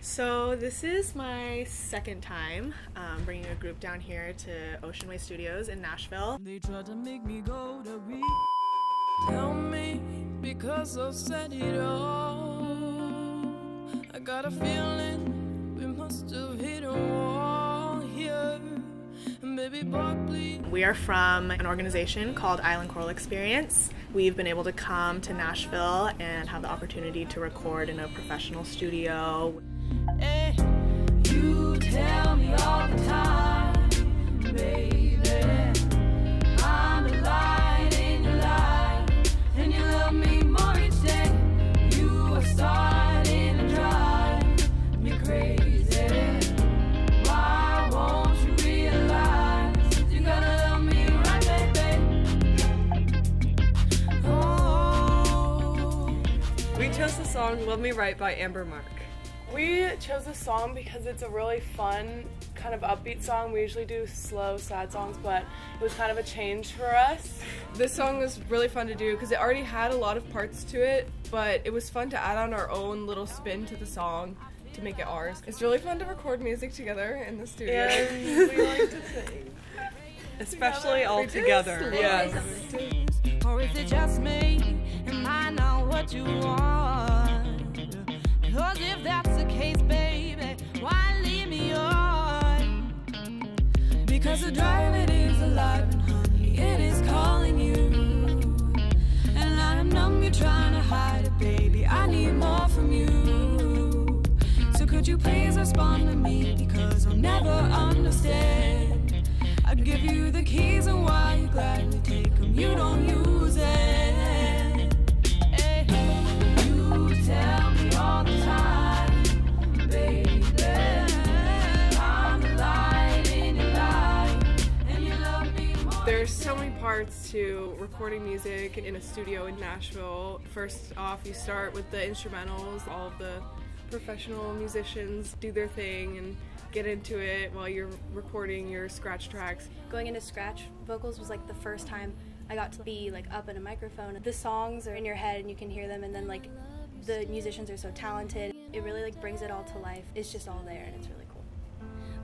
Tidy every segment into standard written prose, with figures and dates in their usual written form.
So this is my second time bringing a group down here to Ocean Way Studios in Nashville. They tried to make me go to re tell me because I've said it all. I got a feeling we must have hit a wall here. And baby, please. We are from an organization called Island Choral Experience. We've been able to come to Nashville and have the opportunity to record in a professional studio. Hey, you tell me all the time, baby, I'm the light in your life, and you love me more each day. You are starting to drive me crazy. Why won't you realize that you gotta love me right, baby? Oh. We chose the song Love Me Right by Amber Mark. We chose this song because it's a really fun, kind of upbeat song. We usually do slow, sad songs, but it was kind of a change for us. This song was really fun to do because it already had a lot of parts to it, but it was fun to add on our own little spin to the song to make it ours. It's really fun to record music together in the studio. And we like to sing. Especially all together. Yes. Or is it just me? Am I not what you want? Cause if that's the case, baby, why leave me on? Because the drive, it is alive, and honey, it is calling you. And I am numb, you're trying to hide it, baby, I need more from you. So could you please respond to me, because I'll never understand. I give you the keys, and why you gladly take them, you don't use it. You tell me all the time, baby, I'm the light in your life, and you love me more. There's so many parts to recording music in a studio in Nashville. First off, you start with the instrumentals. All of the professional musicians do their thing and get into it while you're recording your scratch tracks. Going into scratch vocals was like the first time I got to be like up in a microphone. The songs are in your head and you can hear them, and then like the musicians are so talented. It really like brings it all to life. It's just all there and it's really cool.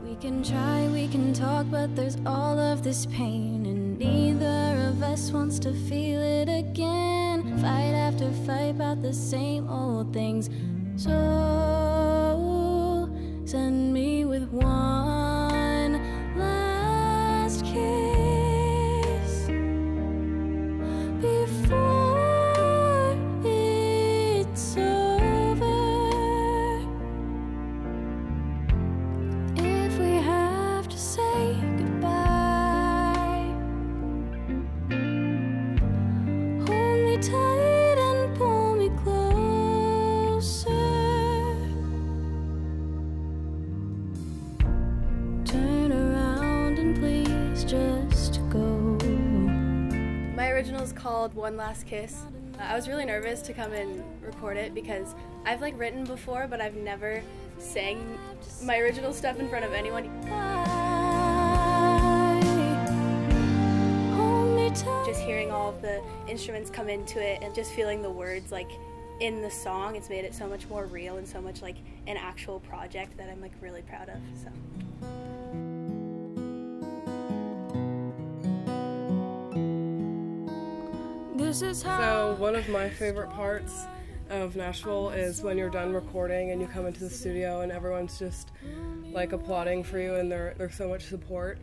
We can try, we can talk, but there's all of this pain, and neither of us wants to feel it again. Fight after fight about the same old things. So send me with one last kiss before it's over. If we have to say goodbye, hold me tight and pull me closer. Turn around and please just go. My original is called One Last Kiss. I was really nervous to come and record it because I've like written before, but I've never sang my original stuff in front of anyone. Just hearing all of the instruments come into it and just feeling the words like in the song, it's made it so much more real and so much like an actual project that I'm like really proud of. So. So one of my favorite parts of Nashville is when you're done recording and you come into the studio and everyone's just like applauding for you, and there's so much support.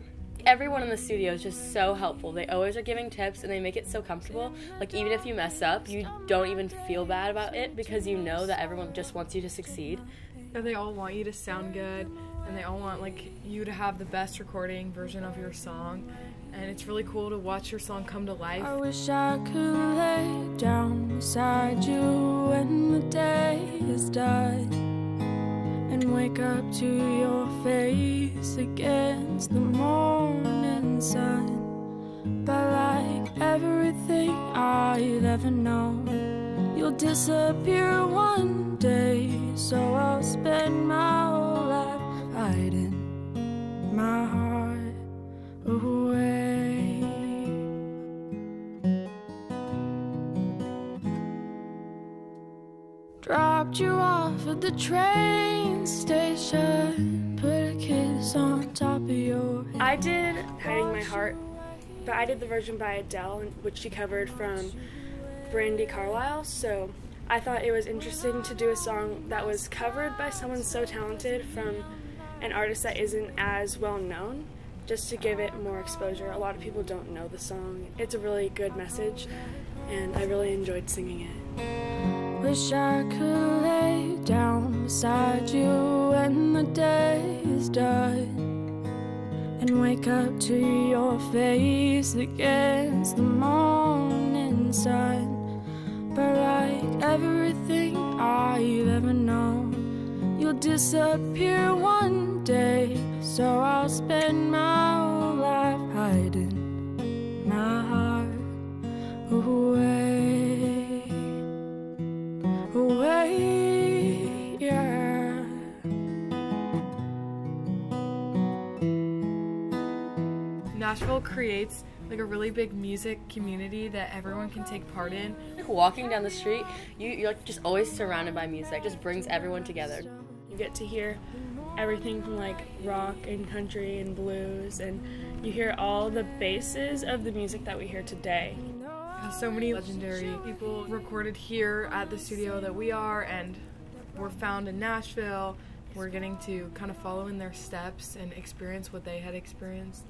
Everyone in the studio is just so helpful. They always are giving tips and they make it so comfortable. Like even if you mess up, you don't even feel bad about it because you know that everyone just wants you to succeed. And they all want you to sound good, and they all want like you to have the best recording version of your song. And it's really cool to watch your song come to life. I wish I could lay down beside you when the day is done and wake up to your face against the morning sun. But like everything I've ever known, you'll disappear one day, so I'll spend my whole life hiding my heart away. dropped you off at the train station, put a kiss on top of your head. I did Hiding My Heart, but I did the version by Adele, which she covered from Brandy Carlisle, so I thought it was interesting to do a song that was covered by someone so talented from an artist that isn't as well known, just to give it more exposure. A lot of people don't know the song. It's a really good message, and I really enjoyed singing it. Wish I could lay down beside you when the day is done, and wake up to your face against the morning sun. But like everything I've ever known, you'll disappear one day. So I'll spend my whole life hiding my heart away, away, yeah. Nashville creates like a really big music community that everyone can take part in. Like walking down the street, you're like just always surrounded by music. It just brings everyone together. You get to hear everything from like rock and country and blues, and you hear all the bases of the music that we hear today. So many legendary people recorded here at the studio that we are, and were found in Nashville. We're getting to kind of follow in their steps and experience what they had experienced.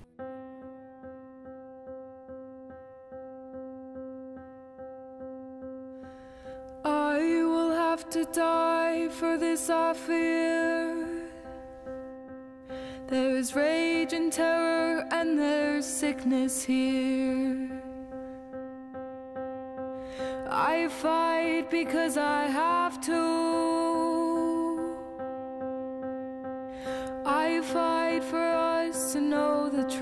I will have to die for this, I fear. There's rage and terror and there's sickness here. I fight because I have to. I fight for us to know the truth.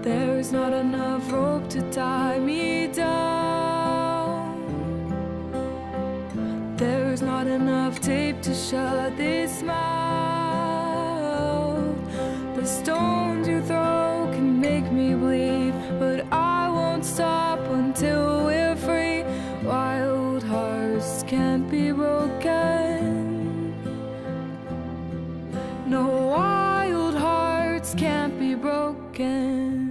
There's not enough rope to tie me down. There's not enough tape to shut this mouth. The stones you throw can make me bleed, but I won't stop until we're free. Wild hearts can't be broken. No, wild hearts can't be broken.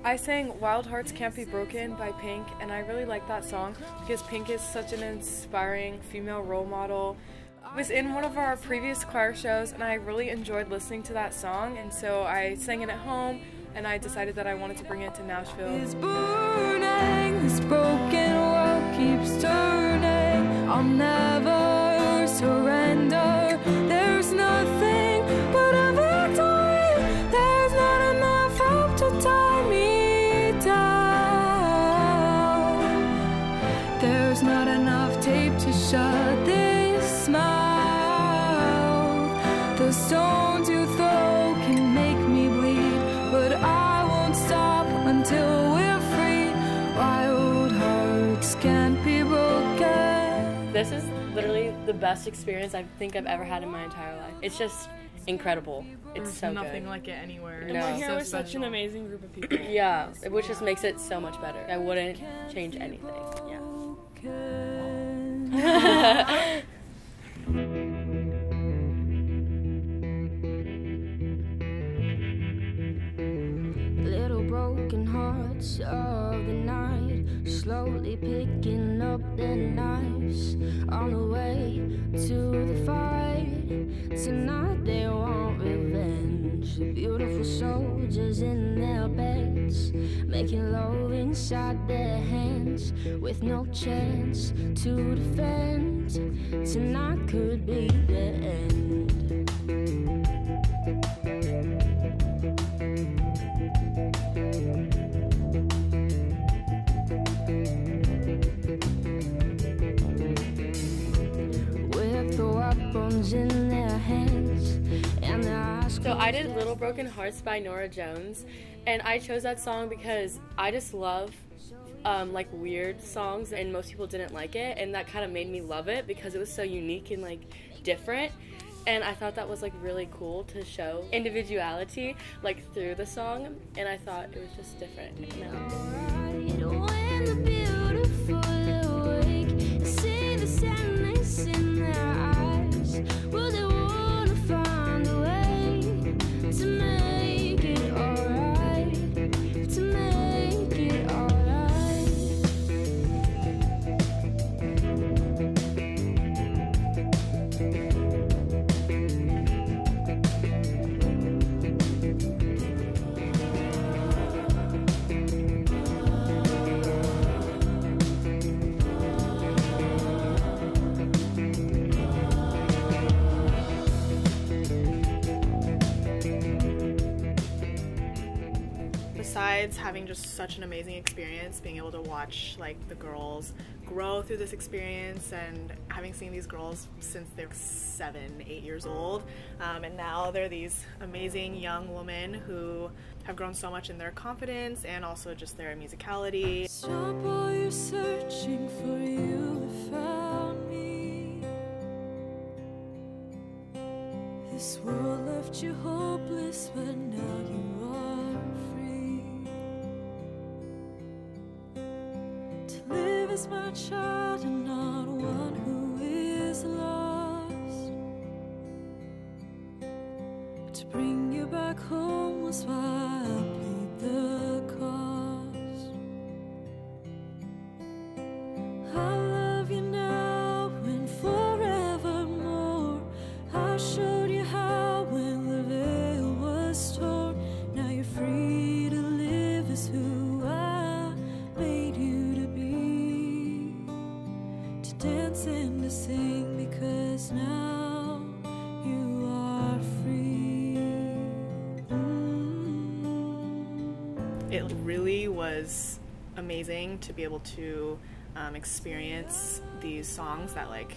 I sang Wild Hearts Can't Be Broken by Pink, and I really like that song because Pink is such an inspiring female role model. It was in one of our previous choir shows, and I really enjoyed listening to that song, and so I sang it at home, and I decided that I wanted to bring it to Nashville. It's burning, this broken world keeps turning. I'll never surrender. There's nothing but a victory. There's not enough rope to tie me down. There's not enough tape to shut this mouth. The stones you throw can make me bleed, but I won't stop until we're free. Wild hearts can't be broken. This is literally the best experience I think I've ever had in my entire life. It's just incredible. It's There's so nothing good. like it anywhere. No. We're here So with such an special. amazing group of people. Yeah, which just makes it so much better. I wouldn't change anything. Yeah. Little broken hearts of the night, slowly picking up the knives on the way to the fight. Tonight they want revenge. The beautiful soldiers in their beds, making love inside their hands, with no chance to defend. Tonight could be the end. With the weapons in their hands and their eyes. So I did Little Broken Hearts by Norah Jones, and I chose that song because I just love like weird songs, and most people didn't like it, and that kind of made me love it because it was so unique and like different. And I thought that was like really cool to show individuality like through the song, and I thought it was just different. When the beautiful awake and see the sadness in their eyes. Will they wanna find a way to make it alright? To make it alright. Besides having just such an amazing experience, being able to watch like the girls grow through this experience, and having seen these girls since they're 7, 8 years old, and now they're these amazing young women who have grown so much in their confidence and also just their musicality. Stop while you're searching for you have found me. This world left you hopeless, but now you are free. To live as my child and not one who is lost. To bring you back home was why I paid the cost. I love you now and forevermore. I showed you how when the veil was torn. Now you're free to live as who I made you to be. To dance and to sing because now you are free. It really was amazing to be able to experience these songs that like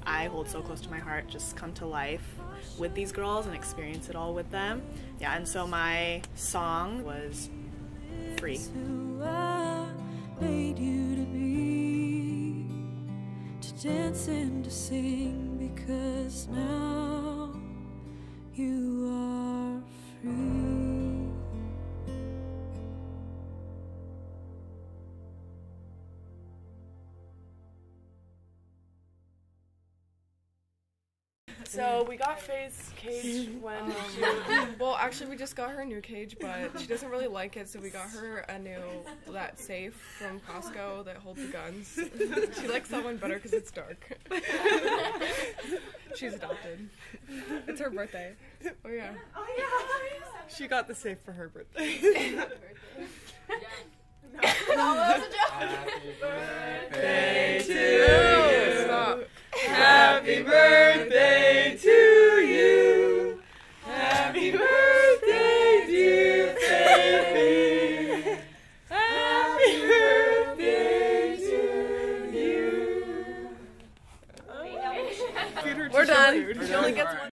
I hold so close to my heart just come to life with these girls and experience it all with them. Yeah, and so my song was Free. Who I made you to be. To dance and to sing because now you are free. So we got Faye's cage when Well, actually, we just got her a new cage, but she doesn't really like it, so we got her a new, that safe from Costco that holds the guns. She likes that one better because it's dark. She's adopted. It's her birthday. Oh, yeah. She got the safe for her birthday. Happy birthday to you. Stop. Happy birthday to you. Happy birthday, dear Faye. Happy birthday to you. We're done. We're She only done. gets one.